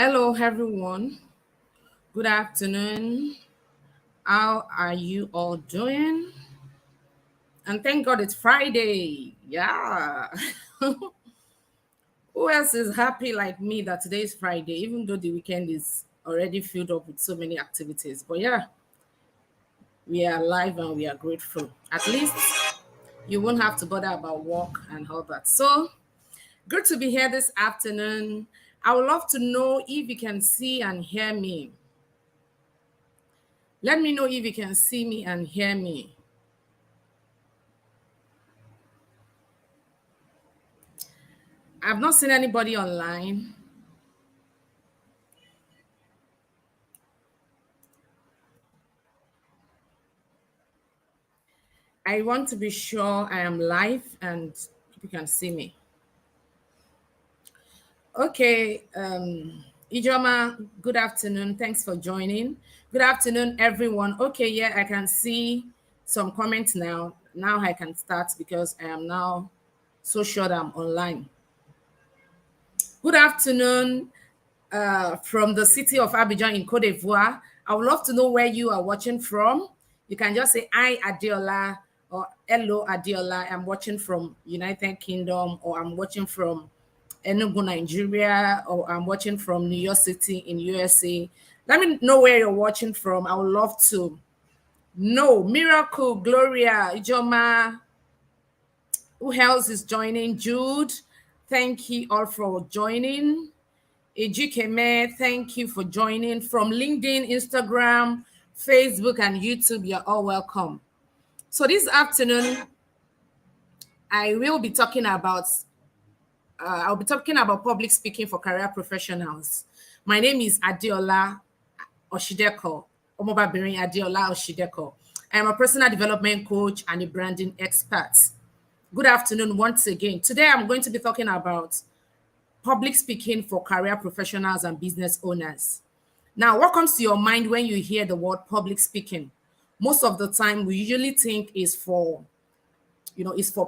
Hello, everyone. Good afternoon. How are you all doing? And thank God it's Friday. Yeah. Who else is happy like me that today is Friday, even though the weekend is already filled up with so many activities? But yeah, we are alive and we are grateful. At least you won't have to bother about work and all that. So good to be here this afternoon. I would love to know if you can see and hear me. Let me know if you can see me and hear me. I've not seen anybody online. I want to be sure I am live and people can see me. Okay, Ijoma, good afternoon. Thanks for joining. Good afternoon, everyone. Okay, yeah, I can see some comments now. Now I can start because I am now so sure that I'm online. Good afternoon from the city of Abidjan in Cote d'Ivoire. I would love to know where you are watching from. You can just say, "Hi, Adiola," or "Hello, Adiola. I'm watching from United Kingdom," or "I'm watching from Enugu, Nigeria," or "I'm watching from New York City in USA." Let me know where you're watching from. I would love to know. Miracle, Gloria, Ijoma, who else is joining? Jude, thank you all for joining. Ejikeme, thank you for joining from LinkedIn, Instagram, Facebook, and YouTube. You're all welcome. So this afternoon, I will be talking about I'll be talking about public speaking for career professionals. My name is Adiola Oshideko, Omobabirin Adiola Oshideko. I am a personal development coach and a branding expert. Good afternoon once again. Today I'm going to be talking about public speaking for career professionals and business owners. Now, what comes to your mind when you hear the word public speaking? Most of the time, we usually think is for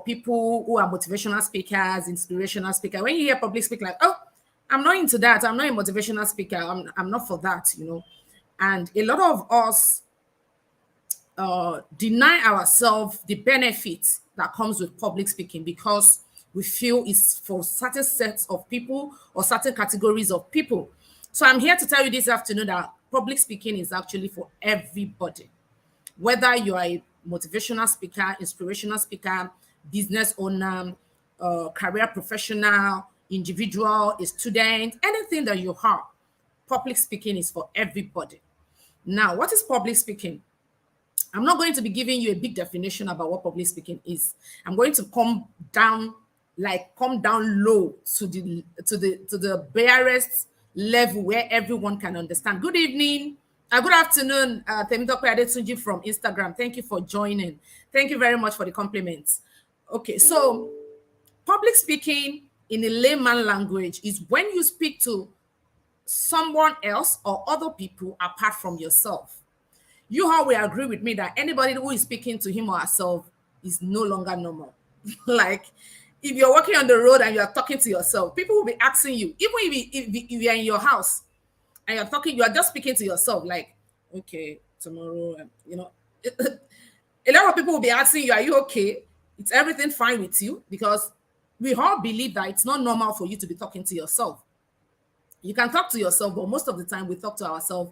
people who are motivational speakers, inspirational speakers. When you hear public speaking, like, oh, I'm not into that. I'm not a motivational speaker. I'm not for that. And a lot of us deny ourselves the benefits that comes with public speaking because we feel it's for certain sets of people or certain categories of people. So I'm here to tell you this afternoon that public speaking is actually for everybody. Whether you are a motivational speaker, inspirational speaker, business owner, career professional, individual, a student, anything that you are, public speaking is for everybody. Now, what is public speaking? I'm not going to be giving you a big definition about what public speaking is. I'm going to come down low to the barest level where everyone can understand. Good evening. Good afternoon, Temitope Adetunji from Instagram. Thank you for joining. Thank you very much for the compliments. Okay, so public speaking in a layman language is when you speak to someone else or other people apart from yourself. You all will agree with me that anybody who is speaking to him or herself is no longer normal. Like if you're walking on the road and you're talking to yourself, people will be asking you, even if you're in your house and you're talking, you are just speaking to yourself, like, okay, tomorrow, a lot of people will be asking you, are you okay? It's everything fine with you? Because we all believe that it's not normal for you to be talking to yourself. You can talk to yourself, but most of the time we talk to ourselves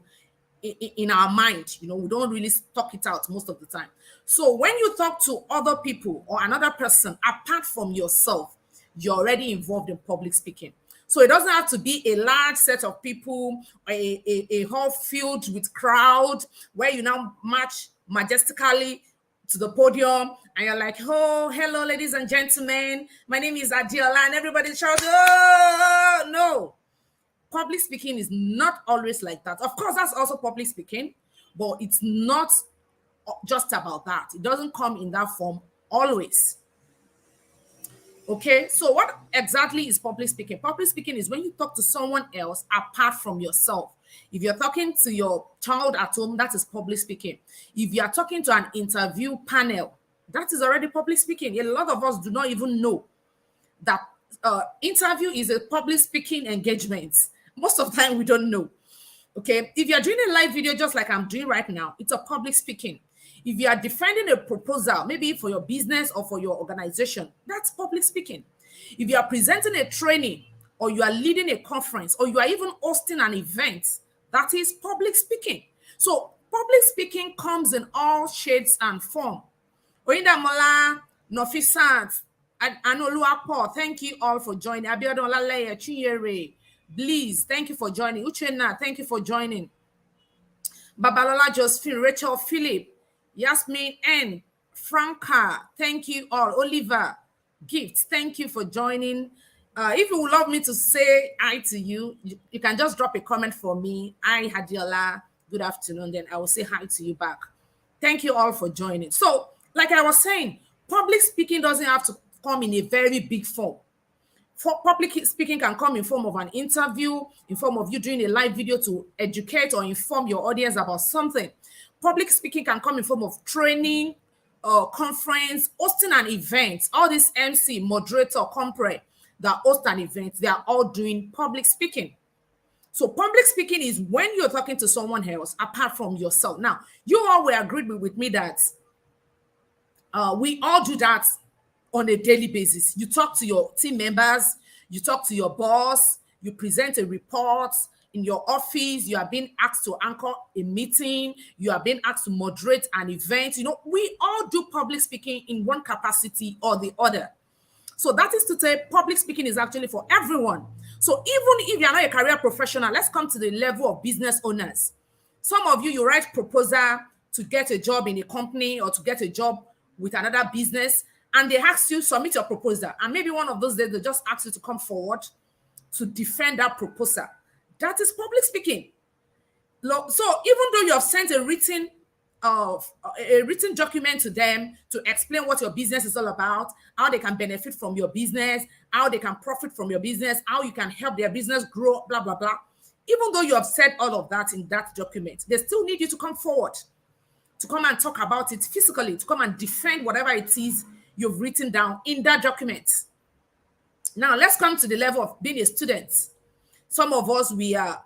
in our mind. We don't really talk it out most of the time. So when you talk to other people or another person apart from yourself, you're already involved in public speaking. So it doesn't have to be a large set of people, a hall filled with crowd where you now march majestically to the podium and you're like, oh, hello, ladies and gentlemen, my name is Adiola, and everybody shouts, oh, no. Public speaking is not always like that. Of course, that's also public speaking, but it's not just about that. It doesn't come in that form always. Okay, so what exactly is public speaking? Public speaking is when you talk to someone else apart from yourself. If you're talking to your child at home, that is public speaking. If you are talking to an interview panel, that is already public speaking. A lot of us do not even know that interview is a public speaking engagement. Most of the time, we don't know. Okay, if you're doing a live video just like I'm doing right now, it's a public speaking. If you are defending a proposal, maybe for your business or for your organization, that's public speaking. If you are presenting a training or you are leading a conference or you are even hosting an event, that is public speaking. So public speaking comes in all shades and form. Oyindamola, Nofisat, Anoluapo, thank you all for joining. Abiodun Olaleye, Chinyere, Bliss, thank you for joining. Uchenna, thank you for joining. Babalola Josephine, Rachel Philip, Yasmin N, Franca, thank you all. Oliver, Gifts, thank you for joining. If you would love me to say hi to you, you can just drop a comment for me. Hi, Hadiola, good afternoon. Then I will say hi to you back. Thank you all for joining. So, like I was saying, public speaking doesn't have to come in a very big form. For public speaking can come in form of an interview, in form of you doing a live video to educate or inform your audience about something. Public speaking can come in form of training, conference, hosting an event. All this MC, moderator, compre that host an event, they are all doing public speaking. So public speaking is when you're talking to someone else apart from yourself. Now, you all will agree with me that we all do that on a daily basis. You talk to your team members, you talk to your boss, you present a report in your office, you are being asked to anchor a meeting, you are being asked to moderate an event. You know, we all do public speaking in one capacity or the other. So that is to say, public speaking is actually for everyone. So even if you're not a career professional, let's come to the level of business owners. Some of you write proposal to get a job in a company or to get a job with another business, and they ask you submit your proposal. And maybe one of those days they just ask you to come forward to defend that proposal. That is public speaking. So even though you have sent a written document to them to explain what your business is all about, how they can benefit from your business, how they can profit from your business, how you can help their business grow, blah, blah, blah. Even though you have said all of that in that document, they still need you to come forward, to come and talk about it physically, to come and defend whatever it is you've written down in that document. Now, let's come to the level of being a student. Some of us, we are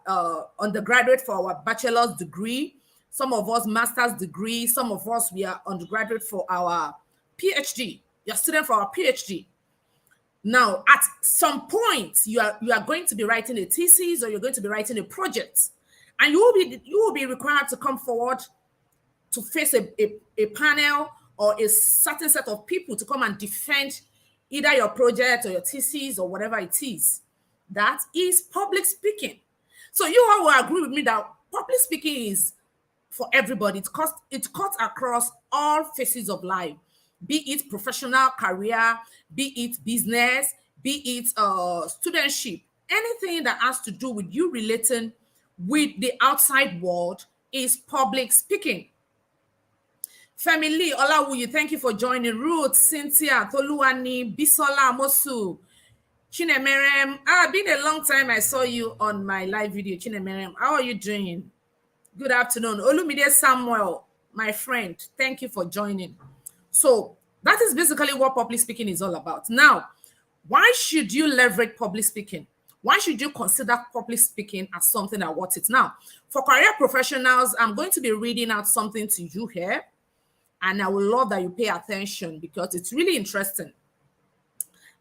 undergraduate for our bachelor's degree. Some of us, master's degree. Some of us, we are undergraduate for our PhD. You're a student for our PhD. Now, at some point, you are going to be writing a thesis or you're going to be writing a project. And you will be required to come forward to face a panel or a certain set of people to come and defend either your project or your thesis or whatever it is. That is public speaking. So you all will agree with me that public speaking is for everybody. It cuts across all phases of life, be it professional career, be it business, be it studentship. Anything that has to do with you relating with the outside world is public speaking. Family, Olawuyi, thank you for joining. Ruth, Cynthia, Toluwani, Bisola, Mosu, Chinemerem. Been a long time I saw you on my live video. Chinemerem, how are you doing? Good afternoon. Olumide Samuel, my friend, thank you for joining. So that is basically what public speaking is all about. Now, why should you leverage public speaking? Why should you consider public speaking as something that worth it? Now, for career professionals, I'm going to be reading out something to you here. And I would love that you pay attention because it's really interesting.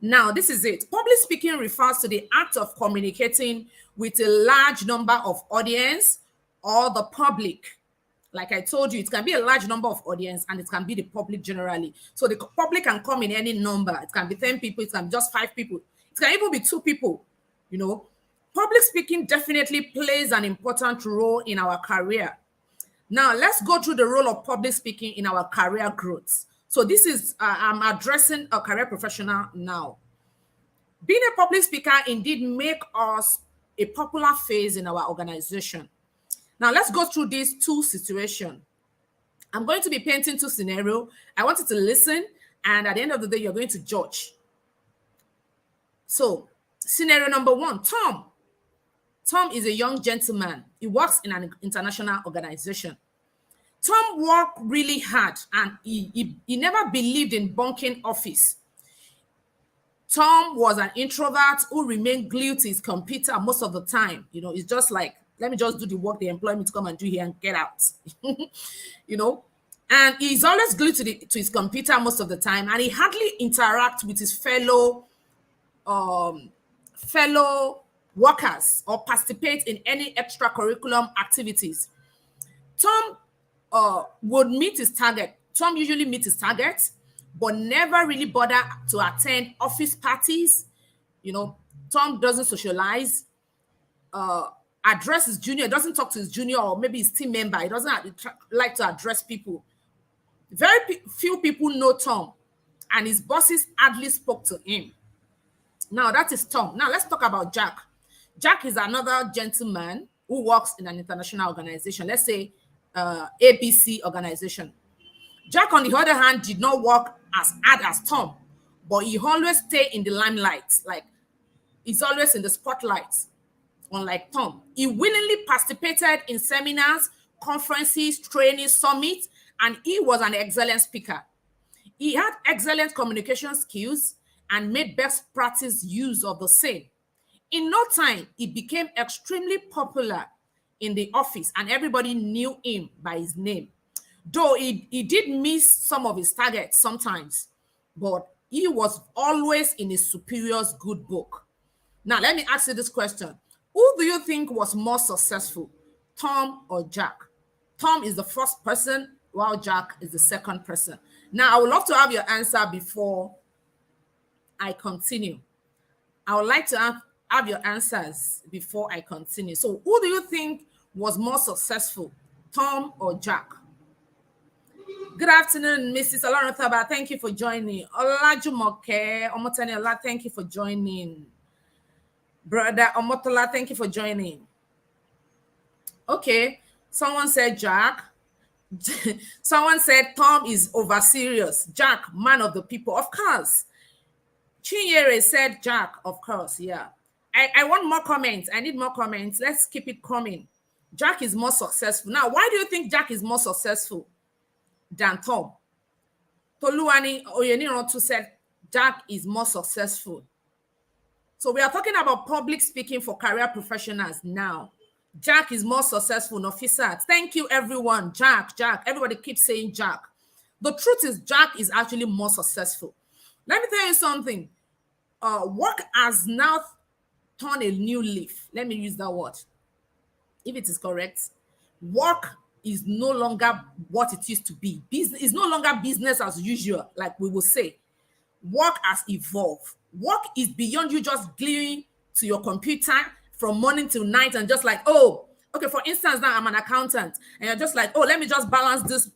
Now, this is it. Public speaking refers to the act of communicating with a large number of audience or the public. Like I told you, it can be a large number of audience and it can be the public generally. So the public can come in any number. It can be 10 people. It can be just 5 people. It can even be 2 people. You know, public speaking definitely plays an important role in our career. Now, let's go through the role of public speaking in our career growth. So this is, I'm addressing a career professional now. Being a public speaker indeed make us a popular face in our organization. Now, let's go through these 2 situations. I'm going to be painting 2 scenarios. I want you to listen, and at the end of the day, you're going to judge. So, scenario number 1, Tom. Tom is a young gentleman. He works in an international organization. Tom worked really hard and he never believed in bunking office. Tom was an introvert who remained glued to his computer most of the time. It's just like, let me just do the work they employ me to come and do here and get out. you know. And he's always glued to his computer most of the time, and he hardly interact with his fellow workers or participate in any extracurriculum activities. Tom would meet his target. Tom usually meets his target, but never really bother to attend office parties. Tom doesn't socialize, address his junior, doesn't talk to his junior or maybe his team member. He doesn't like to address people. Very few people know Tom, and his bosses hardly spoke to him. Now, that is Tom. Now, let's talk about Jack. Jack is another gentleman who works in an international organization, let's say ABC organization. Jack, on the other hand, did not work as hard as Tom, but he always stayed in the limelight. Like, he's always in the spotlight, unlike Tom. He willingly participated in seminars, conferences, training, summits, and he was an excellent speaker. He had excellent communication skills and made best practice use of the same. In no time, he became extremely popular in the office, and everybody knew him by his name. Though he did miss some of his targets sometimes, but he was always in his superior's good book. Now, let me ask you this question. Who do you think was more successful, Tom or Jack? Tom is the first person, while Jack is the second person. Now, I would love to have your answer before I continue. I would like to have your answers before I continue. So, who do you think was more successful, Tom or Jack? Good afternoon, Mrs. Olaruntaba. Thank you for joining. Olajumoke Omotani, thank you for joining. Brother Omotola, thank you for joining. Okay, someone said Jack. Someone said Tom is over serious. Jack, man of the people. Of course. Chinyere said Jack, of course, yeah. I want more comments. I need more comments. Let's keep it coming. Jack is more successful. Now, why do you think Jack is more successful than Tom? Toluwani Oyenirantu said Jack is more successful. So we are talking about public speaking for career professionals now. Jack is more successful than officers. Thank you, everyone. Jack. Everybody keeps saying Jack. The truth is Jack is actually more successful. Let me tell you something. Work has now turned a new leaf. Let me use that word, if it is correct. Work is no longer what it used to be. Business is no longer business as usual, like we will say. Work has evolved. Work is beyond you just gluing to your computer from morning till night and just like, oh, okay, for instance, now I'm an accountant and you're just like, oh, let me just balance this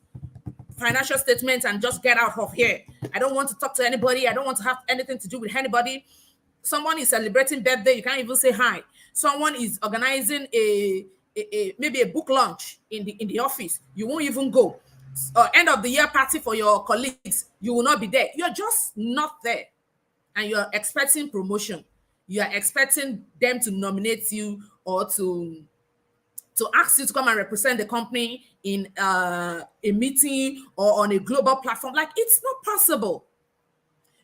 financial statement and just get out of here. I don't want to talk to anybody. I don't want to have anything to do with anybody. Someone is celebrating birthday, you can't even say hi. Someone is organizing maybe a book launch in the office, you won't even go. End of the year party for your colleagues, you will not be there. You're just not there. And you're expecting promotion. You are expecting them to nominate you or to ask you to come and represent the company in a meeting or on a global platform. Like, it's not possible.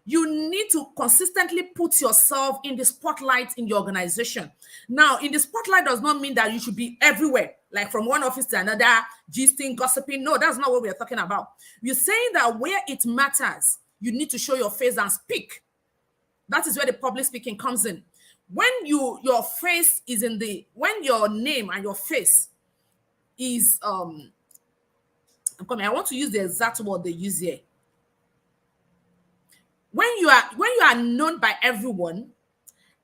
You need to consistently put yourself in the spotlight in your organization. Now, in the spotlight does not mean that you should be everywhere, like from one office to another, gisting, gossiping. No, that's not what we're talking about. We're saying that where it matters, you need to show your face and speak. That is where the public speaking comes in. When your face is when your name and your face is, I want to use the exact word they use here. When you are known by everyone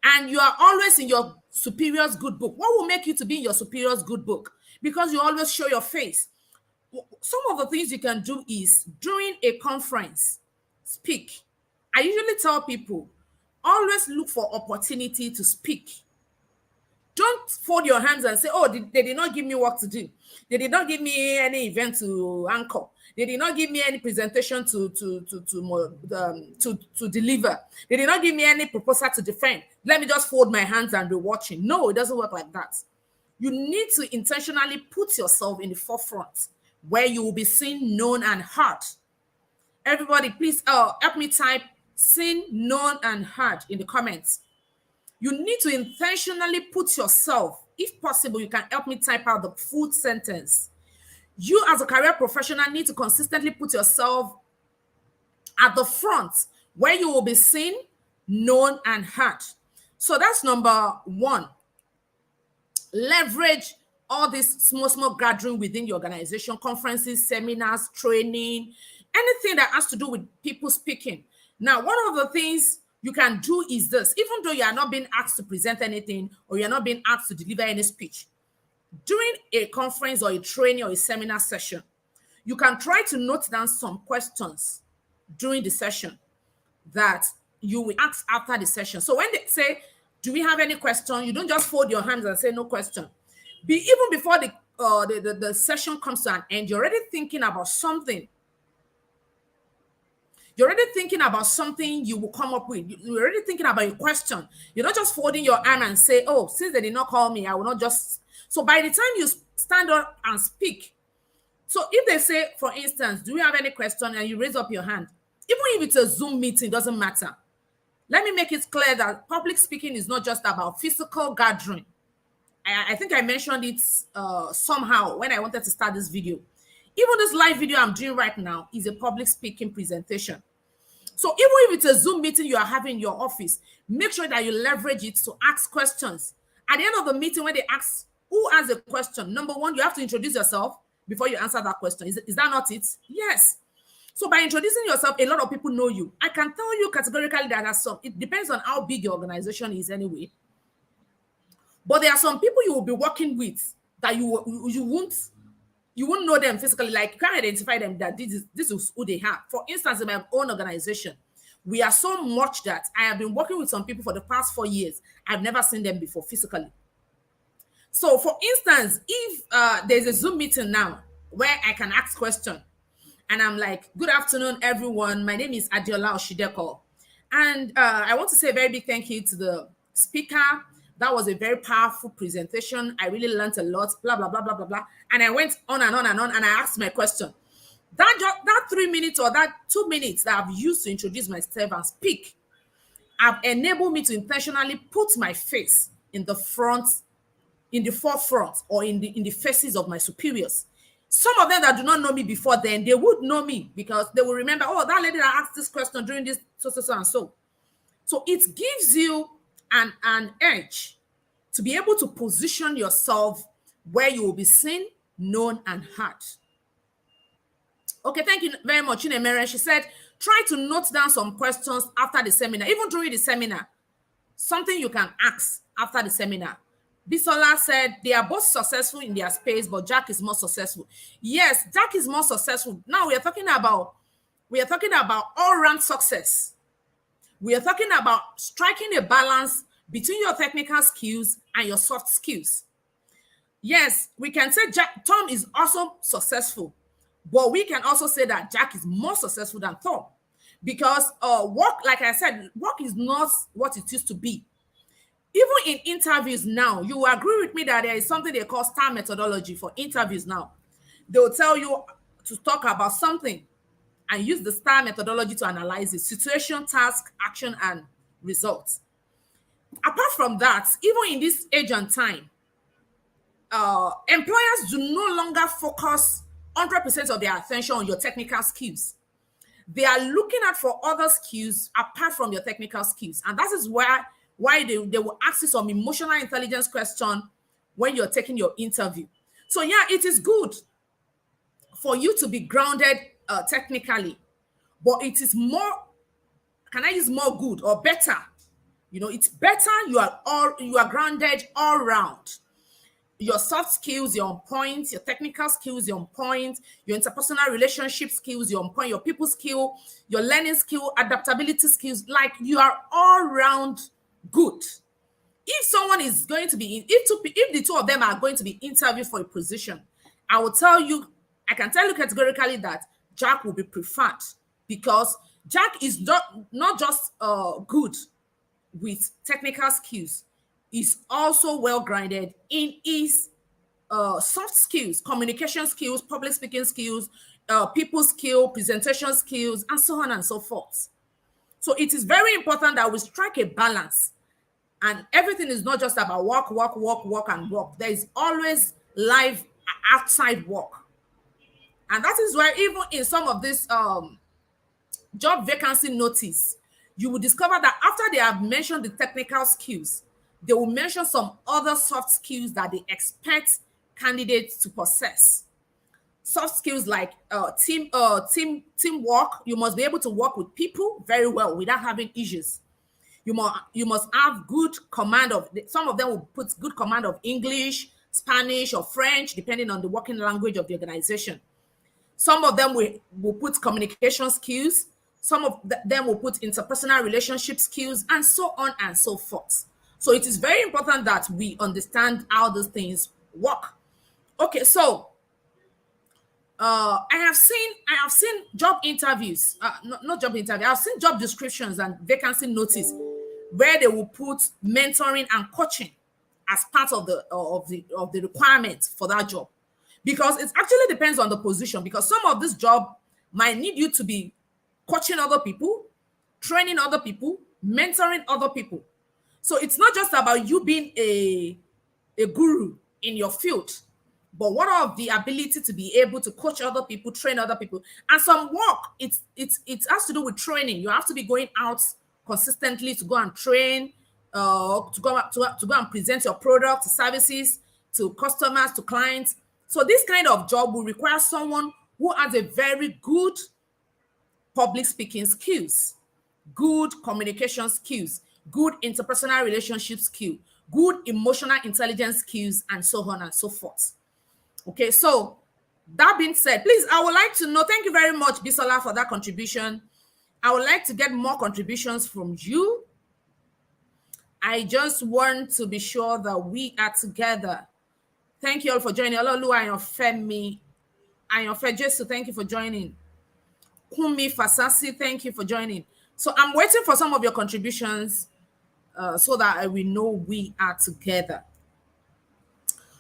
and you are always in your superior's good book, what will make you to be in your superior's good book? Because you always show your face. Some of the things you can do is during a conference, speak. I usually tell people, always look for opportunity to speak. Don't fold your hands and say, oh, they did not give me work to do. They did not give me any event to anchor. They did not give me any presentation to deliver. They did not give me any proposal to defend. Let me just fold my hands and be watching. No, it doesn't work like that. You need to intentionally put yourself in the forefront where you will be seen, known, and heard. Everybody, please help me type seen, known, and heard in the comments. You need to intentionally put yourself, if possible, you can help me type out the full sentence. You as a career professional need to consistently put yourself at the front where you will be seen, known, and heard. So that's number one. Leverage all this small gathering within your organization, conferences, seminars, training, anything that has to do with people speaking. Now, one of the things you can do is this: even though you are not being asked to present anything or you're not being asked to deliver any speech, during a conference or a training or a seminar session, you can try to note down some questions during the session that you will ask after the session. So when they say, do we have any question? You don't just fold your hands and say no question. Even before the session comes to an end, you're already thinking about something. You're already thinking about something you will come up with. You're already thinking about a question. You're not just folding your arm and say, oh, since they did not call me, I will not just. So by the time you stand up and speak, so if they say, for instance, do you have any question, and you raise up your hand, even if it's a Zoom meeting, doesn't matter. Let me make it clear that public speaking is not just about physical gathering. I think I mentioned it somehow when I wanted to start this video. Even this live video I'm doing right now is a public speaking presentation. So even if it's a Zoom meeting you are having in your office, make sure that you leverage it to ask questions. At the end of the meeting, when they ask who asked the question, number one, you have to introduce yourself before you answer that question. Is that not it? Yes. So by introducing yourself, a lot of people know you. I can tell you categorically that it depends on how big your organization is anyway. But there are some people you will be working with that you won't know them physically. Like, you can't identify them that this is who they are. For instance, in my own organization, we are so much that I have been working with some people for the past 4 years. I've never seen them before physically. So for instance, if there's a Zoom meeting now where I can ask question, and I'm like, good afternoon, everyone. My name is Adiola Oshideko. And I want to say a very big thank you to the speaker. That was a very powerful presentation. I really learned a lot, blah, blah, blah, blah, blah, blah. And I went on and on and on, and I asked my question. That 3 minutes or that 2 minutes that I've used to introduce myself and speak have enabled me to intentionally put my face in the forefront, or in the faces of my superiors. Some of them that do not know me before then, they would know me because they will remember, oh, that lady that asked this question during this so and so. So it gives you an edge to be able to position yourself where you will be seen, known, and heard. Okay, thank you very much, Chinemere. She said, try to note down some questions after the seminar, even during the seminar, something you can ask after the seminar. Bisola said they are both successful in their space, but Jack is more successful. Yes, Jack is more successful. Now we are talking about all-round success. We are talking about striking a balance between your technical skills and your soft skills. Yes, we can say Tom is also successful, but we can also say that Jack is more successful than Tom, because work, like I said, work is not what it used to be. Even in interviews now, you will agree with me that there is something they call STAR methodology for interviews now. They will tell you to talk about something and use the STAR methodology to analyze it: situation, task, action, and results. Apart from that, even in this age and time, employers do no longer focus 100% of their attention on your technical skills. They are looking at for other skills apart from your technical skills. And that is why they will ask you some emotional intelligence question when you're taking your interview. So yeah, it is good for you to be grounded technically, but it is more, can I use more good or better? It's better you are grounded all round. Your soft skills, you're on point. Your technical skills, you're on point. Your interpersonal relationship skills, you're on point. Your people skill, your learning skill, adaptability skills, like you are all round good. If someone is going to be, if the two of them are going to be interviewed for a position, I can tell you categorically that Jack will be preferred, because Jack is not just good with technical skills, is also well grounded in his soft skills, communication skills, public speaking skills, people skill, presentation skills, and so on and so forth. So it is very important that we strike a balance, and everything is not just about work, work, work, work, and work. There is always life outside work. And that is why even in some of this job vacancy notice, you will discover that after they have mentioned the technical skills, they will mention some other soft skills that they expect candidates to possess. Soft skills like teamwork. You must be able to work with people very well without having issues. You must have good command of, some of them will put good command of English, Spanish, or French, depending on the working language of the organization. Some of them will put communication skills. Some of them will put interpersonal relationship skills, and so on and so forth. So it is very important that we understand how those things work. Okay, so I have seen job interviews, not job interview. I've seen job descriptions and vacancy notice where they will put mentoring and coaching as part of the requirement for that job, because it actually depends on the position. Because some of this job might need you to be coaching other people, training other people, mentoring other people. So it's not just about you being a guru in your field, but what of the ability to be able to coach other people, train other people. And some work, it has to do with training. You have to be going out consistently to go and train, to go and present your product, services to customers, to clients. So this kind of job will require someone who has a very good public speaking skills, good communication skills, good interpersonal relationship skill, good emotional intelligence skills, and so on and so forth. Okay, so that being said, please, I would like to know, thank you very much, Bisola, for that contribution. I would like to get more contributions from you. I just want to be sure that we are together. Thank you all for joining. Ololu Ayanfemi, Ayanfe Jesu, thank you for joining. Kumi Fasasi, thank you for joining. So I'm waiting for some of your contributions so that I will know we are together.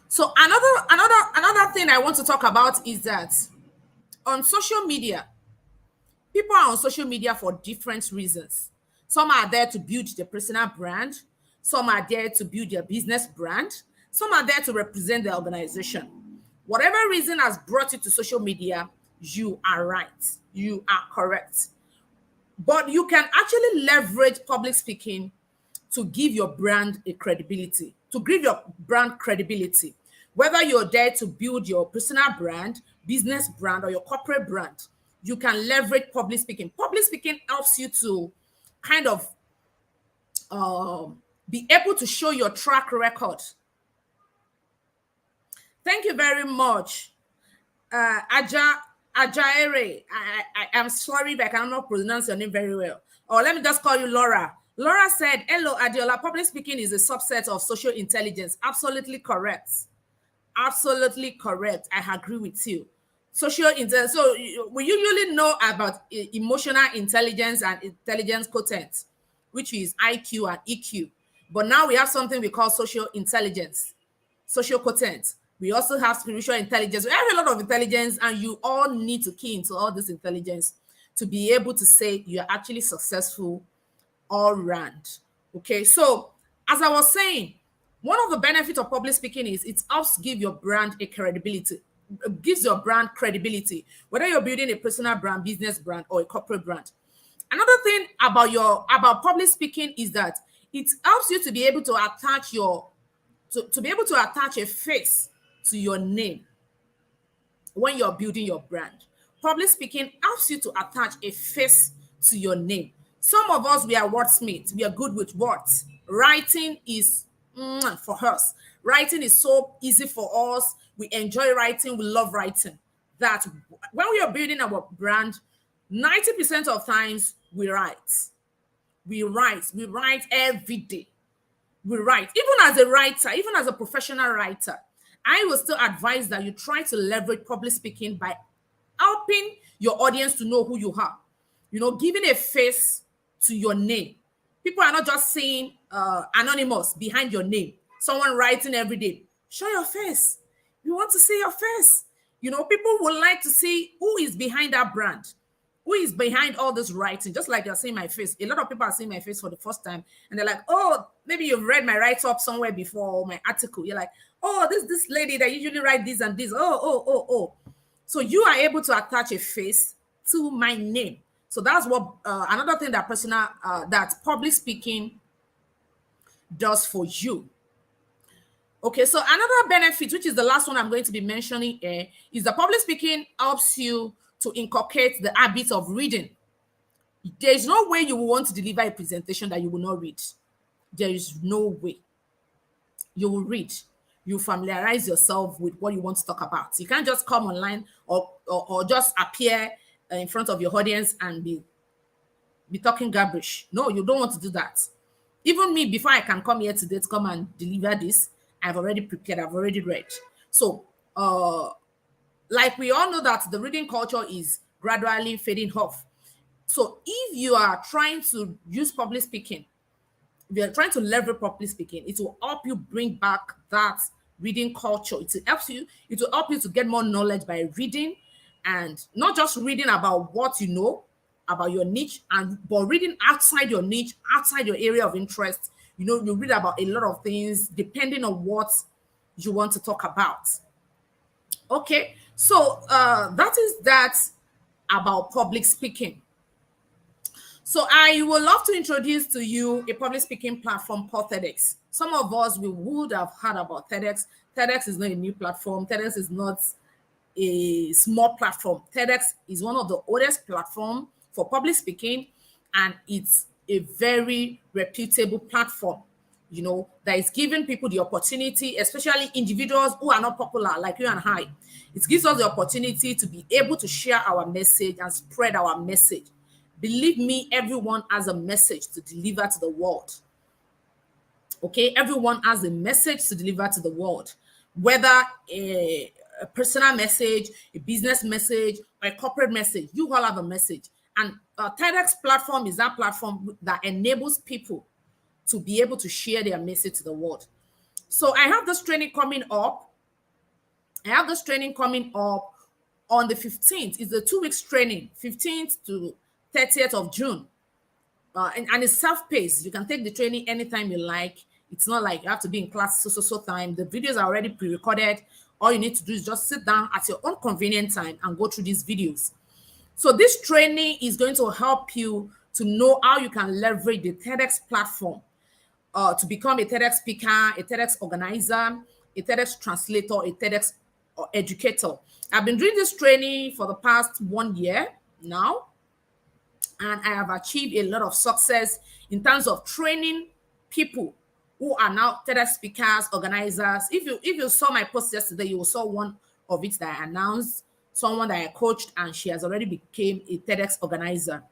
So another thing I want to talk about is that on social media, people are on social media for different reasons. Some are there to build their personal brand. Some are there to build their business brand. Some are there to represent the organization. Whatever reason has brought you to social media, you are right. You are correct. But you can actually leverage public speaking to give your brand a credibility, to give your brand credibility. Whether you're there to build your personal brand, business brand, or your corporate brand, you can leverage public speaking. Public speaking helps you to kind of be able to show your track record. Thank you very much. Ajaere, I'm sorry if I cannot pronounce your name very well. Or let me just call you Laura. Laura said, hello, Adiola, public speaking is a subset of social intelligence. Absolutely correct. Absolutely correct. I agree with you. Social intelligence. So we usually know about emotional intelligence and intelligence quotient, which is IQ and EQ. But now we have something we call social intelligence, social quotient. We also have spiritual intelligence. We have a lot of intelligence, and you all need to key into all this intelligence to be able to say you're actually successful all round. Okay, so as I was saying, one of the benefits of public speaking is it helps give your brand a credibility. It gives your brand credibility, whether you're building a personal brand, business brand, or a corporate brand. Another thing about public speaking is that it helps you to be able to attach a face to your name when you're building your brand. Public speaking helps you to attach a face to your name. Some of us, we are wordsmiths. We are good with words. Writing is for us. Writing is so easy for us. We enjoy writing. We love writing. That when we are building our brand, 90% of times we write. We write every day. We write. Even as a writer, even as a professional writer, I will still advise that you try to leverage public speaking by helping your audience to know who you are. You know, giving a face to your name. People are not just saying anonymous behind your name. Someone writing every day. Show your face. You want to see your face. You know, people would like to see who is behind that brand, Who is behind all this writing? Just like you're seeing my face. A lot of people are seeing my face for the first time, and they're like, oh, maybe you've read my write-up somewhere before, or my article. You're like, oh, this lady that usually write this and this. Oh. So you are able to attach a face to my name. So that's what another thing that that public speaking does for you. Okay, so another benefit, which is the last one I'm going to be mentioning here, is that public speaking helps you to inculcate the habit of reading. There is no way you will want to deliver a presentation that you will not read. There is no way. You will read. You familiarize yourself with what you want to talk about. You can't just come online or just appear in front of your audience and be talking garbage. No, you don't want to do that. Even me, before I can come here today to come and deliver this, I've already prepared, I've already read. So, like we all know that the reading culture is gradually fading off. So if you are trying to use public speaking, if you're trying to leverage public speaking, it will help you bring back that reading culture. It will help you to get more knowledge by reading, and not just reading about what you know about your niche, but reading outside your niche, outside your area of interest. You read about a lot of things depending on what you want to talk about. Okay, so that is that about public speaking. So I would love to introduce to you a public speaking platform called TEDx. Some of us, we would have heard about TEDx. TEDx is not a new platform. TEDx is not a small platform. TEDx is one of the oldest platforms for public speaking, and it's a very reputable platform, that is giving people the opportunity, especially individuals who are not popular like you and I. It gives us the opportunity to be able to share our message and spread our message. Believe me, everyone has a message to deliver to the world. Okay, everyone has a message to deliver to the world, whether a personal message, a business message, or a corporate message. You all have a message. And TEDx platform is that platform that enables people to be able to share their message to the world. So I have this training coming up. On the 15th. It's a 2 weeks training, 15th to 30th of June. And it's self-paced. You can take the training anytime you like. It's not like you have to be in class so time. The videos are already pre-recorded. All you need to do is just sit down at your own convenient time and go through these videos. So this training is going to help you to know how you can leverage the TEDx platform to become a TEDx speaker, a TEDx organizer, a TEDx translator, a TEDx educator. I've been doing this training for the past 1 year now, and I have achieved a lot of success in terms of training people who are now TEDx speakers, organizers. If you saw my post yesterday, you saw one of it that I announced, someone that I coached, and she has already become a TEDx organizer.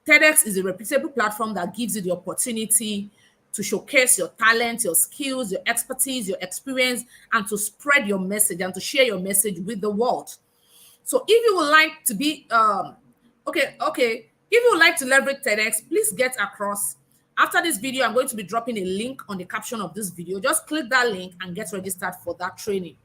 TEDx is a reputable platform that gives you the opportunity to showcase your talent, your skills, your expertise, your experience, and to spread your message and to share your message with the world. So if you would like to be, if you would like to leverage TEDx, please get across. After this video, I'm going to be dropping a link on the caption of this video. Just click that link and get registered for that training.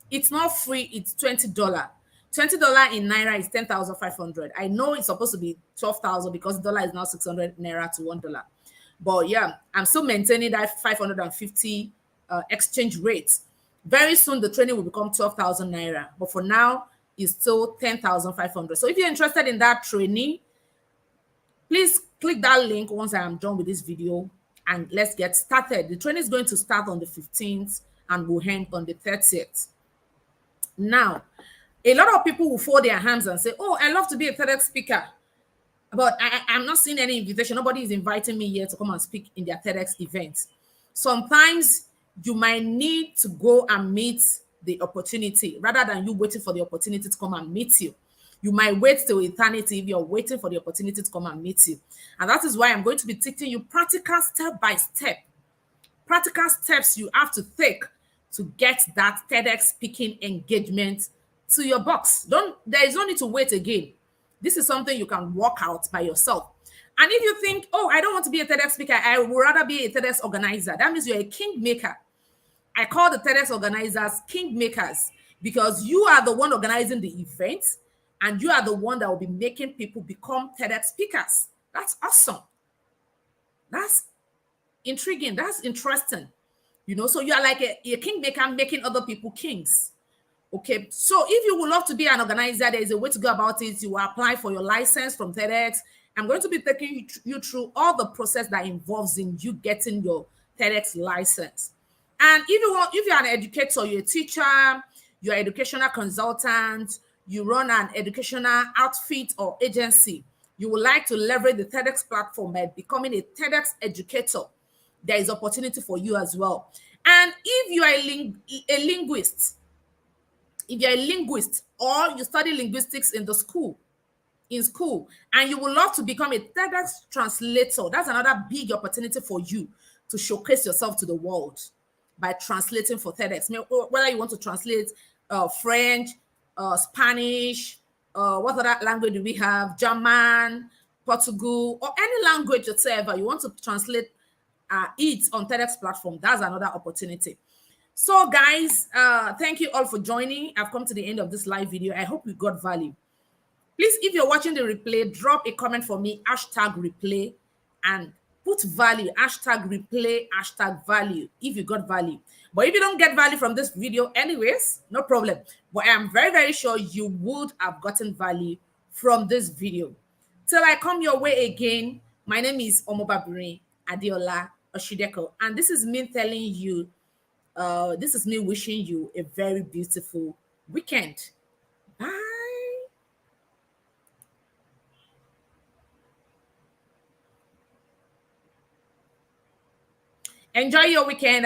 It's not free, it's $20. $20 in Naira is 10,500. I know it's supposed to be 12,000 because dollar is now 600 Naira to $1. But yeah, I'm still maintaining that 550 exchange rate. Very soon, the training will become 12,000 Naira. But for now, it's still 10,500. So if you're interested in that training, please click that link once I am done with this video and let's get started. The training is going to start on the 15th and will end on the 30th. Now, a lot of people will fold their hands and say, oh, I love to be a TEDx speaker, but I'm not seeing any invitation. Nobody is inviting me here to come and speak in their TEDx events. Sometimes you might need to go and meet the opportunity rather than you waiting for the opportunity to come and meet you. You might wait till eternity if you're waiting for the opportunity to come and meet you. And that is why I'm going to be teaching you practical step-by-step, practical steps you have to take to get that TEDx speaking engagement to your box. There is no need to wait again. This is something you can work out by yourself. And if you think, oh, I don't want to be a TEDx speaker, I would rather be a TEDx organizer, that means you're a king maker. I call the TEDx organizers king makers because you are the one organizing the event and you are the one that will be making people become TEDx speakers. That's awesome. That's intriguing. That's interesting. So you are like a kingmaker making other people kings. Okay, so if you would love to be an organizer, there is a way to go about it. You will apply for your license from TEDx. I'm going to be taking you through all the process that involves in you getting your TEDx license. And if you're an educator, you're a teacher, you're an educational consultant, you run an educational outfit or agency, you would like to leverage the TEDx platform by becoming a TEDx educator, there is opportunity for you as well. And if you are a linguist, if you're a linguist or you study linguistics in school, and you would love to become a TEDx translator, that's another big opportunity for you to showcase yourself to the world by translating for TEDx. Whether you want to translate French, Spanish, what other language do we have? German, Portugal, or any language whatsoever you want to translate it on TEDx platform. That's another opportunity. So guys, thank you all for joining. I've come to the end of this live video. I hope you got value. Please, if you're watching the replay, drop a comment for me, #replay, and put value, #replay, #value, if you got value. But if you don't get value from this video anyways, no problem. But I am very, very sure you would have gotten value from this video. Till I come your way again, my name is Omobabiri Adiola Oshideko, and this is me telling you, this is me wishing you a very beautiful weekend. Bye. Enjoy your weekend.